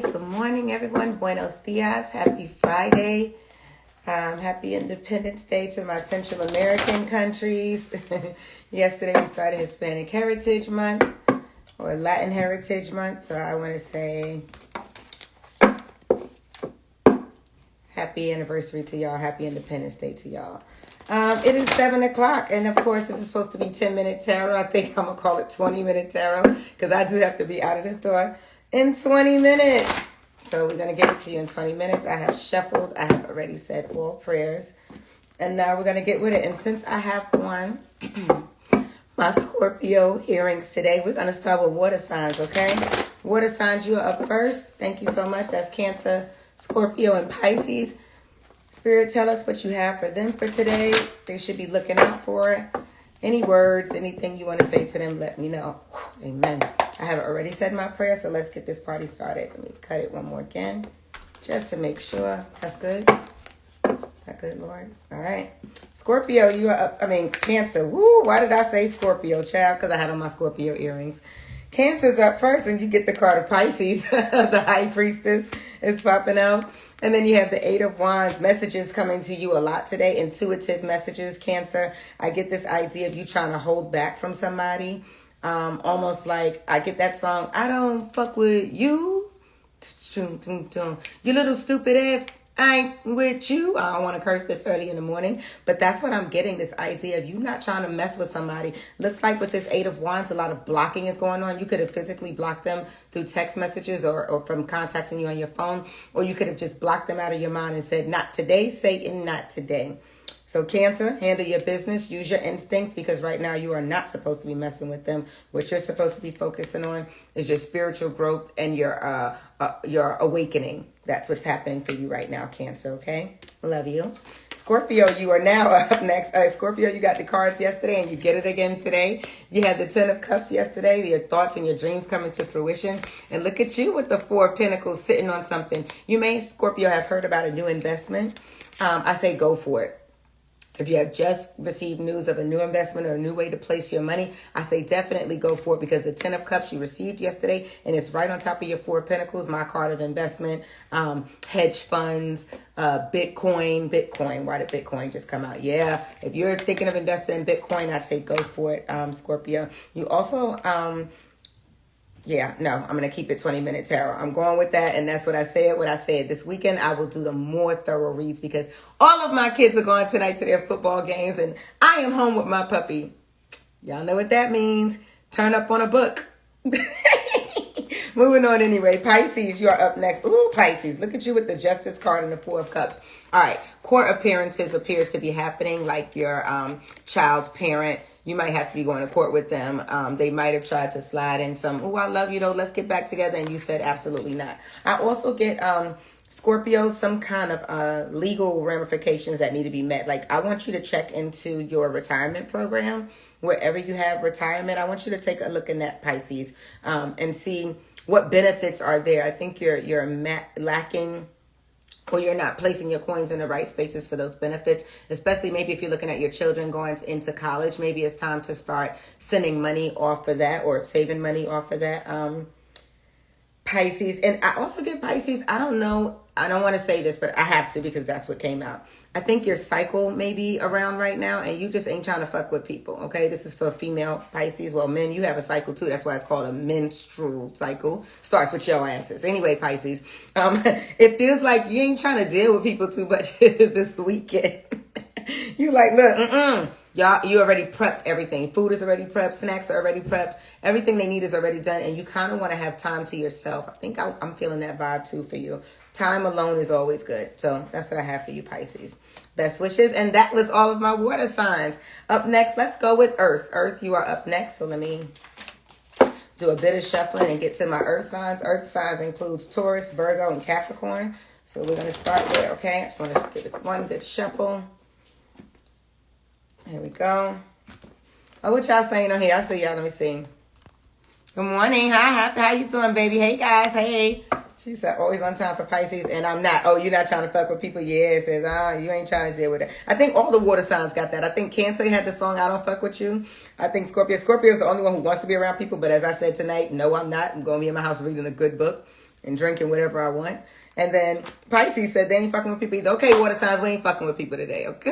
Good morning, everyone. Buenos dias. Happy Friday. Happy Independence Day to my Central American countries. Yesterday we started Hispanic Heritage Month or Latin Heritage Month. So I want to say happy anniversary to y'all. Happy Independence Day to y'all. It is 7 o'clock, and of course, this is supposed to be 10-minute tarot. I think I'm going to call it 20-minute tarot because I do have to be out of this door in 20 minutes. So we're going to give it to you in 20 minutes. I have shuffled. I have already said all prayers. And now we're going to get with it. And since I have won my Scorpio hearings today, we're going to start with water signs, okay? Water signs, you are up first. Thank you so much. That's Cancer, Scorpio, and Pisces. Spirit, tell us what you have for them for today. They should be looking out for it. Any words, anything you want to say to them, let me know. Amen. I have already said my prayer, so let's get this party started. Let me cut it one more again, just to make sure. That's good. That good, Lord? All right. Scorpio, you are up. Cancer. Woo, why did I say Scorpio, child? Because I had on my Scorpio earrings. Cancer's up first, and you get the card of Pisces. The High Priestess is popping out. And then you have the Eight of Wands. Messages coming to you a lot today. Intuitive messages, Cancer. I get this idea of you trying to hold back from somebody. Almost like I get that song, I don't fuck with you. You little stupid ass. I ain't with you. I don't want to curse this early in the morning, but that's what I'm getting, this idea of you not trying to mess with somebody. Looks like with this Eight of Wands, a lot of blocking is going on. You could have physically blocked them through text messages or from contacting you on your phone, or you could have just blocked them out of your mind and said, not today, Satan, not today. So Cancer, handle your business, use your instincts, because right now you are not supposed to be messing with them. What you're supposed to be focusing on is your spiritual growth and your awakening. That's what's happening for you right now, Cancer, okay? Love you. Scorpio, you are now up next. Scorpio, you got the cards yesterday and you get it again today. You had the Ten of Cups yesterday, your thoughts and your dreams coming to fruition. And look at you with the Four of Pentacles sitting on something. You may, Scorpio, have heard about a new investment. I say go for it. If you have just received news of a new investment or a new way to place your money, I say definitely go for it, because the Ten of Cups you received yesterday, and it's right on top of your Four of Pentacles, my card of investment, hedge funds, Bitcoin. Why did Bitcoin just come out? Yeah, if you're thinking of investing in Bitcoin, I'd say go for it, Scorpio. You also... I'm going to keep it 20-minute tarot. I'm going with that, and that's what I said. This weekend, I will do the more thorough reads because all of my kids are going tonight to their football games, and I am home with my puppy. Y'all know what that means. Turn up on a book. Moving on anyway. Pisces, you are up next. Ooh, Pisces. Look at you with the Justice card and the Four of Cups. All right. Court appearances appears to be happening, like your child's parent. You might have to be going to court with them. They might have tried to slide in some, oh, I love you, though, let's get back together. And you said absolutely not. I also get, Scorpio, some kind of legal ramifications that need to be met. Like, I want you to check into your retirement program. Wherever you have retirement, I want you to take a look in that, Pisces, and see what benefits are there. I think you're lacking, or you're not placing your coins in the right spaces for those benefits, especially maybe if you're looking at your children going into college. Maybe it's time to start sending money off for that, or saving money off for that, Pisces. And I also get Pisces, I don't know, I don't want to say this, but I have to because that's what came out. I think your cycle may be around right now, and you just ain't trying to fuck with people, okay? This is for female Pisces. Well, men, you have a cycle too. That's why it's called a menstrual cycle. Starts with your asses. Anyway, Pisces, it feels like you ain't trying to deal with people too much this weekend. You like, look, y'all, you already prepped everything. Food is already prepped. Snacks are already prepped. Everything they need is already done, and you kind of want to have time to yourself. I think I'm feeling that vibe too for you. Time alone is always good. So that's what I have for you, Pisces. Best wishes. And that was all of my water signs. Up next, let's go with Earth. Earth, you are up next. So let me do a bit of shuffling and get to my Earth signs. Earth signs includes Taurus, Virgo, and Capricorn. So we're going to start there, okay? I just want to get one good shuffle. Here we go. Oh, what y'all saying on here? I see y'all. Let me see. Good morning. Hi. How you doing, baby? Hey, guys. Hey. She said, always on time for Pisces, and I'm not. Oh, you're not trying to fuck with people? Yeah, it says, you ain't trying to deal with it. I think all the water signs got that. I think Cancer had the song, I Don't Fuck With You. I think Scorpio is the only one who wants to be around people, but as I said tonight, no, I'm not. I'm going to be in my house reading a good book. and drinking whatever I want. And then Pisces said they ain't fucking with people either. Okay, water signs, we ain't fucking with people today. Okay.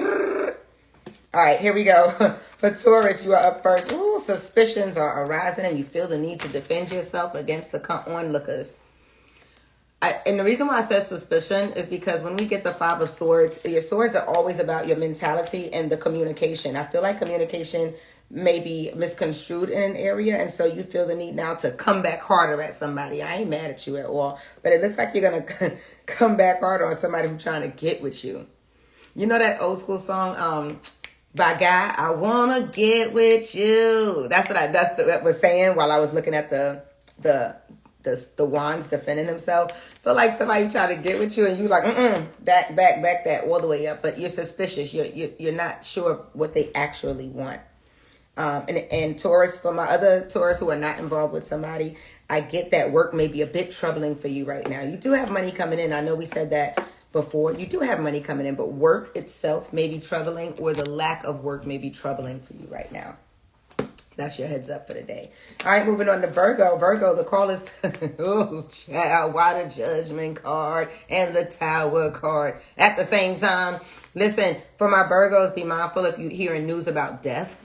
All right, here we go. For Taurus, you are up first. Ooh, suspicions are arising and you feel the need to defend yourself against the onlookers. And the reason why I said suspicion is because when we get the Five of Swords, your swords are always about your mentality and the communication. I feel like communication may be misconstrued in an area, and so you feel the need now to come back harder at somebody. I ain't mad at you at all, but it looks like you're going to come back harder on somebody who's trying to get with you. You know that old school song, by Guy, I want to get with you. That's what I was saying while I was looking at the wands defending himself. Feel like somebody trying to get with you and you like, back that all the way up. But you're suspicious. You're not sure what they actually want. And Taurus, for my other Taurus who are not involved with somebody, I get that work may be a bit troubling for you right now. You do have money coming in. I know we said that before. You do have money coming in, but work itself may be troubling, or the lack of work may be troubling for you right now. That's your heads up for the day. All right, moving on to Virgo. Virgo, the call is, oh, child, why the Judgment card and the Tower card at the same time? Listen, for my Virgos, be mindful if you're hearing news about death.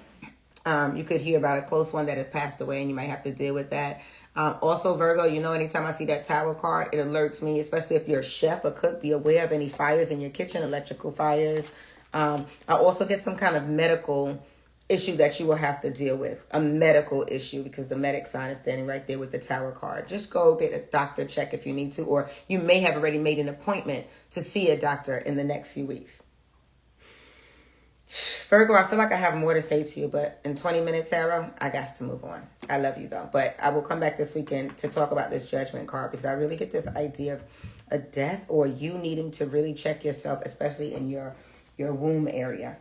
You could hear about a close one that has passed away, and you might have to deal with that. Also, Virgo, you know, anytime I see that Tower card, it alerts me, especially if you're a chef or cook, be aware of any fires in your kitchen, electrical fires. I also get some kind of medical issue that you will have to deal with, a medical issue, because the medic sign is standing right there with the Tower card. Just go get a doctor check if you need to, or you may have already made an appointment to see a doctor in the next few weeks. Virgo, I feel like I have more to say to you, but in 20-minute tarot, I got to move on. I love you though, but I will come back this weekend to talk about this Judgment card, because I really get this idea of a death or you needing to really check yourself, especially in your womb area.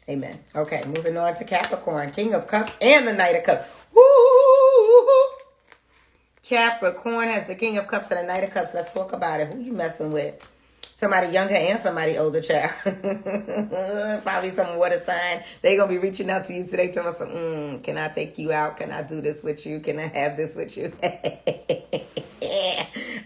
Amen. Okay, moving on to Capricorn, King of Cups and the Knight of Cups. Woo! Capricorn has the King of Cups and the Knight of Cups. Let's talk about it. Who you messing with? Somebody younger and somebody older, child. Probably some water sign. They gonna be reaching out to you today, telling us, can I take you out? Can I do this with you? Can I have this with you?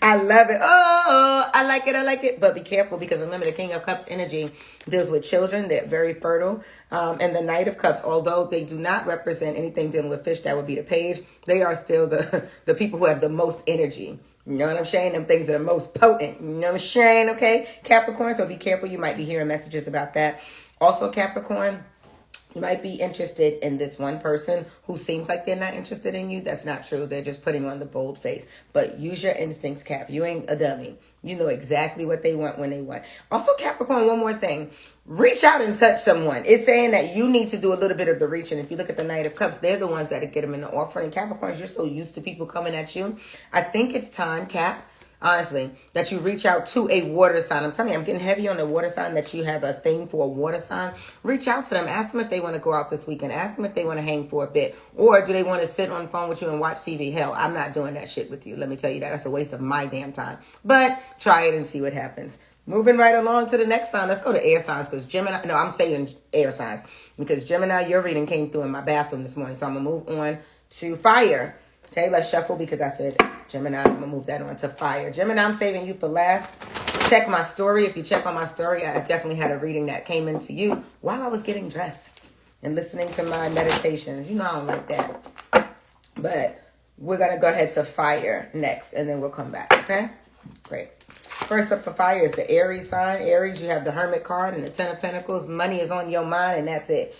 I love it. Oh, I like it. But be careful, because remember, the King of Cups energy deals with children. They're very fertile. And the Knight of Cups, although they do not represent anything dealing with fish, that would be the page. They are still the people who have the most energy. You know what I'm saying? Them things that are most potent. You know what I'm saying? Okay, Capricorn. So be careful. You might be hearing messages about that. Also, Capricorn, you might be interested in this one person who seems like they're not interested in you. That's not true. They're just putting on the bold face. But use your instincts, Cap. You ain't a dummy. You know exactly what they want when they want. Also, Capricorn, one more thing. Reach out and touch someone. It's saying that you need to do a little bit of the reaching. If you look at the Knight of Cups, they're the ones that get them in the offering. And Capricorns, you're so used to people coming at you. I think it's time, Cap, honestly, that you reach out to a water sign. I'm telling you, I'm getting heavy on the water sign, that you have a thing for a water sign. Reach out to them. Ask them if they want to go out this weekend. Ask them if they want to hang for a bit. Or do they want to sit on the phone with you and watch TV? Hell, I'm not doing that shit with you. Let me tell you that. That's a waste of my damn time. But try it and see what happens. Moving right along to the next sign. Let's go to air signs, because Gemini, no, I'm saving air signs, because Gemini, your reading came through in my bathroom this morning. So I'm going to move on to fire. Okay, let's shuffle, because I said Gemini. I'm going to move that on to fire. Gemini, I'm saving you for last. Check my story. If you check on my story, I definitely had a reading that came into you while I was getting dressed and listening to my meditations. You know I don't like that. But we're going to go ahead to fire next, and then we'll come back, okay? Great. First up for fire is the Aries sign. Aries, you have the Hermit card and the Ten of Pentacles. Money is on your mind, and that's it.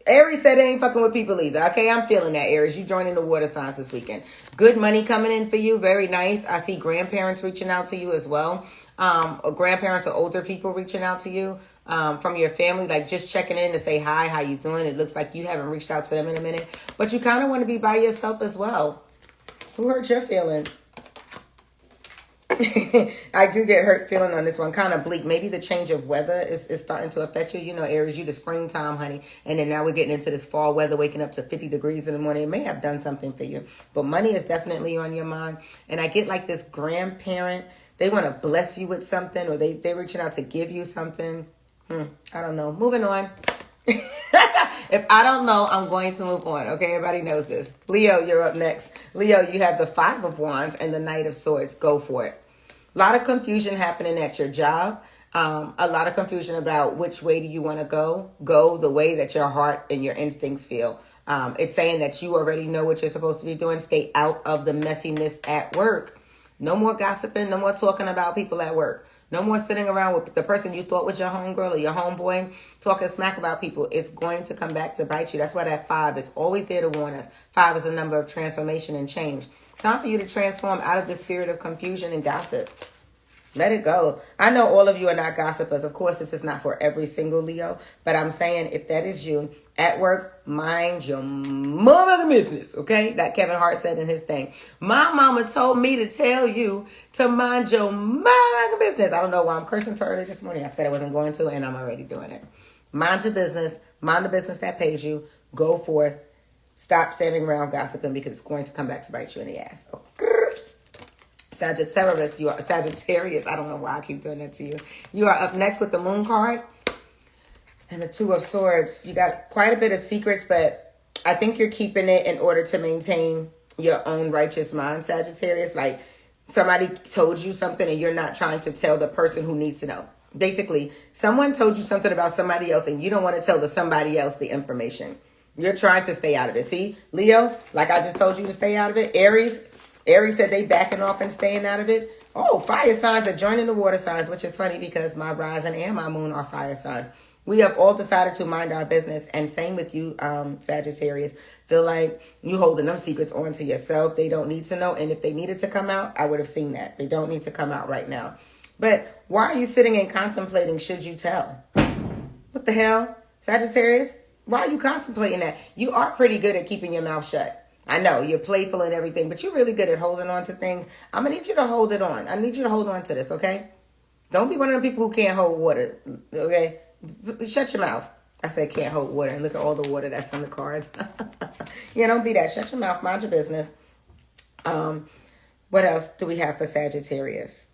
Aries said they ain't fucking with people either. Okay, I'm feeling that, Aries. You joining the water signs this weekend. Good money coming in for you. Very nice. I see grandparents reaching out to you as well. Grandparents or older people reaching out to you from your family, like just checking in to say hi, how you doing? It looks like you haven't reached out to them in a minute, but you kind of want to be by yourself as well. Who hurt your feelings? I do get hurt feeling on this one. Kind of bleak. Maybe the change of weather is starting to affect you. You know, Aries, you the springtime, honey. And then now we're getting into this fall weather, waking up to 50 degrees in the morning. It may have done something for you. But money is definitely on your mind. And I get like this grandparent. They want to bless you with something, or they're reaching out to give you something. I don't know. Moving on. If I don't know, I'm going to move on. Okay, everybody knows this. Leo, you're up next. Leo, you have the Five of Wands and the Knight of Swords. Go for it. A lot of confusion happening at your job. A lot of confusion about which way do you want to go. Go the way that your heart and your instincts feel. It's saying that you already know what you're supposed to be doing. Stay out of the messiness at work. No more gossiping. No more talking about people at work. No more sitting around with the person you thought was your homegirl or your homeboy talking smack about people. It's going to come back to bite you. That's why that 5 is always there to warn us. 5 is a number of transformation and change. Time for you to transform out of the spirit of confusion and gossip. Let it go. I know all of you are not gossipers. Of course, this is not for every single Leo. But I'm saying if that is you, at work, mind your motherfucking business, okay? That Kevin Hart said in his thing. My mama told me to tell you to mind your motherfucking business. I don't know why I'm cursing so early this morning. I said I wasn't going to, and I'm already doing it. Mind your business. Mind the business that pays you. Go forth. Stop standing around gossiping because it's going to come back to bite you in the ass. Okay. Sagittarius, I don't know why I keep doing that to you. You are up next with the Moon card and the Two of Swords. You got quite a bit of secrets, but I think you're keeping it in order to maintain your own righteous mind, Sagittarius. Like somebody told you something and you're not trying to tell the person who needs to know. Basically, someone told you something about somebody else and you don't want to tell the somebody else the information. You're trying to stay out of it. See, Leo, like I just told you to stay out of it. Aries said they backing off and staying out of it. Oh, fire signs are joining the water signs, which is funny because my rising and my moon are fire signs. We have all decided to mind our business, and same with you, Sagittarius. Feel like you holding them secrets onto yourself. They don't need to know, and if they needed to come out, I would have seen that. They don't need to come out right now. But why are you sitting and contemplating should you tell? What the hell, Sagittarius? Why are you contemplating that? You are pretty good at keeping your mouth shut. I know you're playful and everything, but you're really good at holding on to things. I'm going to need you to hold it on. I need you to hold on to this, okay? Don't be one of the people who can't hold water, okay? Shut your mouth. I said can't hold water. Look at all the water that's in the cards. Yeah, don't be that. Shut your mouth. Mind your business. What else do we have for Sagittarius?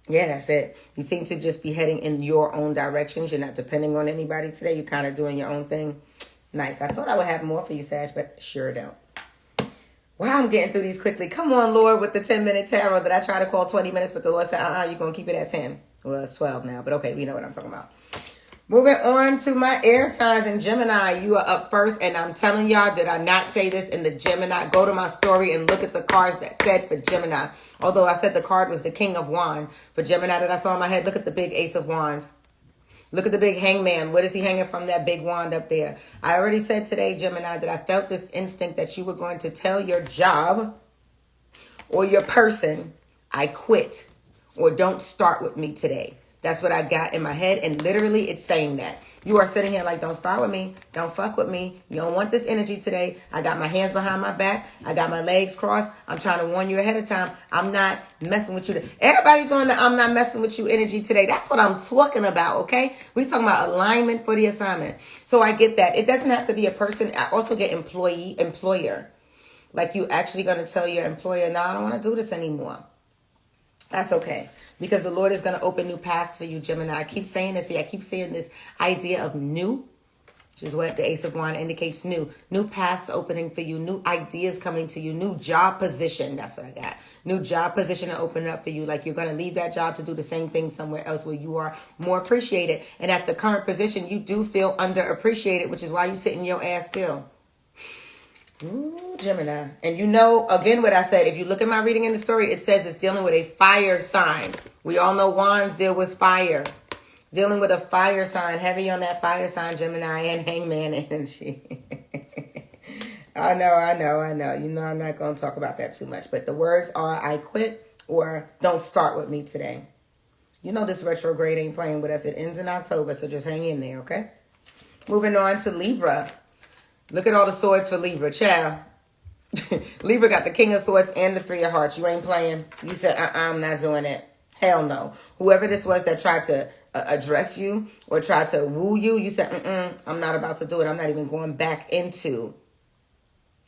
Yeah, that's it. You seem to just be heading in your own directions. You're not depending on anybody today. You're kind of doing your own thing. Nice. I thought I would have more for you, Sag, but sure don't. Wow, I'm getting through these quickly. Come on, Lord, with the 10-minute tarot that I try to call 20 minutes, but the Lord said, you're going to keep it at 10. Well, it's 12 now, but okay, we know what I'm talking about. Moving on to my air signs in Gemini. You are up first, and I'm telling y'all, did I not say this in the Gemini? Go to my story and look at the cards that said for Gemini. Although I said the card was the King of Wands. For Gemini that I saw in my head, look at the big Ace of Wands. Look at the big hangman. What is he hanging from that big wand up there? I already said today, Gemini, that I felt this instinct that you were going to tell your job or your person, I quit, or don't start with me today. That's what I got in my head, and literally it's saying that. You are sitting here like, don't start with me. Don't fuck with me. You don't want this energy today. I got my hands behind my back. I got my legs crossed. I'm trying to warn you ahead of time. I'm not messing with you. Everybody's on the I'm not messing with you energy today. That's what I'm talking about, okay? We're talking about alignment for the assignment. So I get that. It doesn't have to be a person. I also get employer. Like you actually going to tell your employer, no, I don't want to do this anymore. That's okay. Because the Lord is going to open new paths for you, Gemini. I keep saying this. I keep saying this idea of new, which is what the Ace of Wands indicates, new. New paths opening for you. New ideas coming to you. New job position. That's what I got. New job position to open up for you. Like you're going to leave that job to do the same thing somewhere else where you are more appreciated. And at the current position, you do feel underappreciated, which is why you're sitting your ass still. Ooh, Gemini. And you know, again, what I said, if you look at my reading in the story, it says it's dealing with a fire sign. We all know wands deal with fire. Dealing with a fire sign, heavy on that fire sign, Gemini and hangman energy. I know. You know, I'm not going to talk about that too much. But the words are, I quit or don't start with me today. You know this retrograde ain't playing with us. It ends in October, so just hang in there, okay? Moving on to Libra. Look at all the swords for Libra, child. Libra got the King of Swords and the Three of Hearts. You ain't playing. You said, I'm not doing it. Hell no. Whoever this was that tried to address you or tried to woo you, you said, I'm not about to do it. I'm not even going back into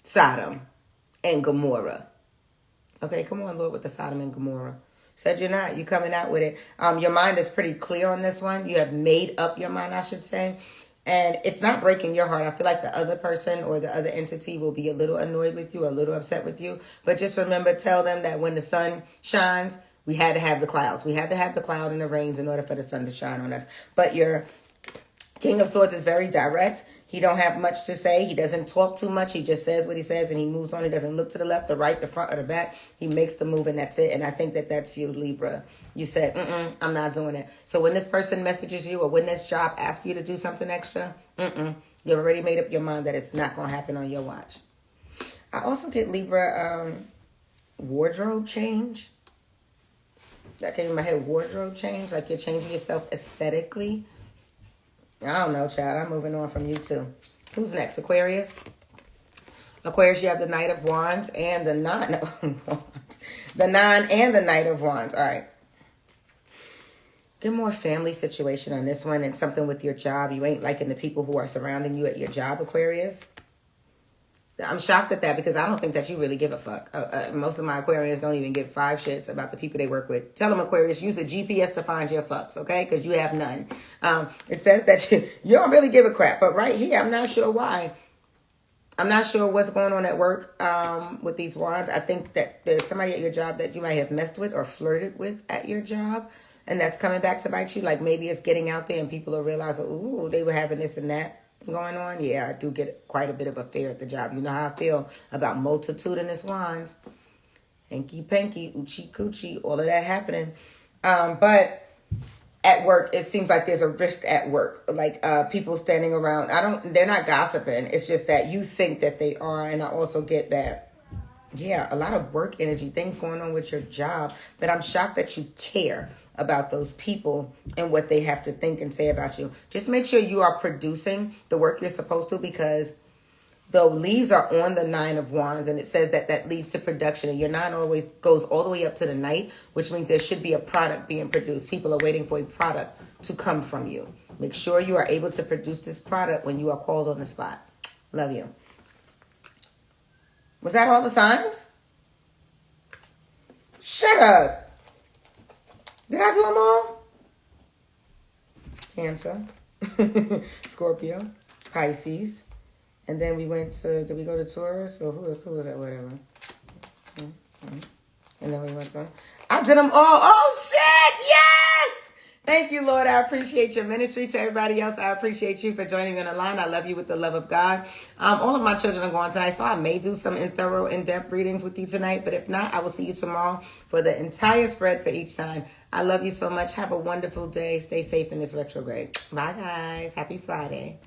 Sodom and Gomorrah. Okay, come on, Lord, with the Sodom and Gomorrah. Said you're not. You coming out with it. Your mind is pretty clear on this one. You have made up your mind, I should say. And it's not breaking your heart. I feel like the other person or the other entity will be a little annoyed with you, a little upset with you. But just remember, tell them that when the sun shines, we had to have the clouds. We had to have the cloud and the rains in order for the sun to shine on us. But your King of Swords is very direct. He don't have much to say. He doesn't talk too much. He just says what he says and he moves on. He doesn't look to the left, the right, the front, or the back. He makes the move and that's it. And I think that that's you, Libra. You said, I'm not doing it. So when this person messages you or when this job asks you to do something extra, you already made up your mind that it's not going to happen on your watch. I also get Libra wardrobe change. That came in my head, wardrobe change. Like you're changing yourself aesthetically. I don't know, child. I'm moving on from you too. Who's next? Aquarius? Aquarius, you have the Knight of Wands and the Nine of Wands. The Nine and the Knight of Wands. All right. Get more family situation on this one and something with your job. You ain't liking the people who are surrounding you at your job, Aquarius. I'm shocked at that because I don't think that you really give a fuck. Most of my Aquarians don't even give 5 shits about the people they work with. Tell them, Aquarius, use the GPS to find your fucks, okay? Because you have none. It says that you don't really give a crap. But right here, I'm not sure why. I'm not sure what's going on at work with these wands. I think that there's somebody at your job that you might have messed with or flirted with at your job. And that's coming back to bite you. Like maybe it's getting out there and people are realizing, ooh, they were having this and that going on. Yeah, I do get quite a bit of a fear at the job. You know how I feel about multitudinous wands. Hanky panky, oochie coochie, all of that happening. But at work, it seems like there's a rift at work. Like people standing around. They're not gossiping. It's just that you think that they are. And I also get that. Yeah, a lot of work energy, things going on with your job. But I'm shocked that you care about those people and what they have to think and say about you. Just make sure you are producing the work you're supposed to, because the leaves are on the Nine of Wands and it says that that leads to production, and your 9 always goes all the way up to the Knight, which means there should be a product being produced. People are waiting for a product to come from you. Make sure you are able to produce this product when you are called on the spot. Love you. Was that all the signs? Shut up. Did I do them all? Cancer, Scorpio, Pisces, and then we went to, did we go to Taurus? Or who was that? Whatever. And then we went to, I did them all. Oh, shit, yes! Thank you, Lord. I appreciate your ministry. To everybody else, I appreciate you for joining me on the line. I love you with the love of God. All of my children are going tonight, so I may do some thorough, in-depth readings with you tonight. But if not, I will see you tomorrow for the entire spread for each sign. I love you so much. Have a wonderful day. Stay safe in this retrograde. Bye, guys. Happy Friday.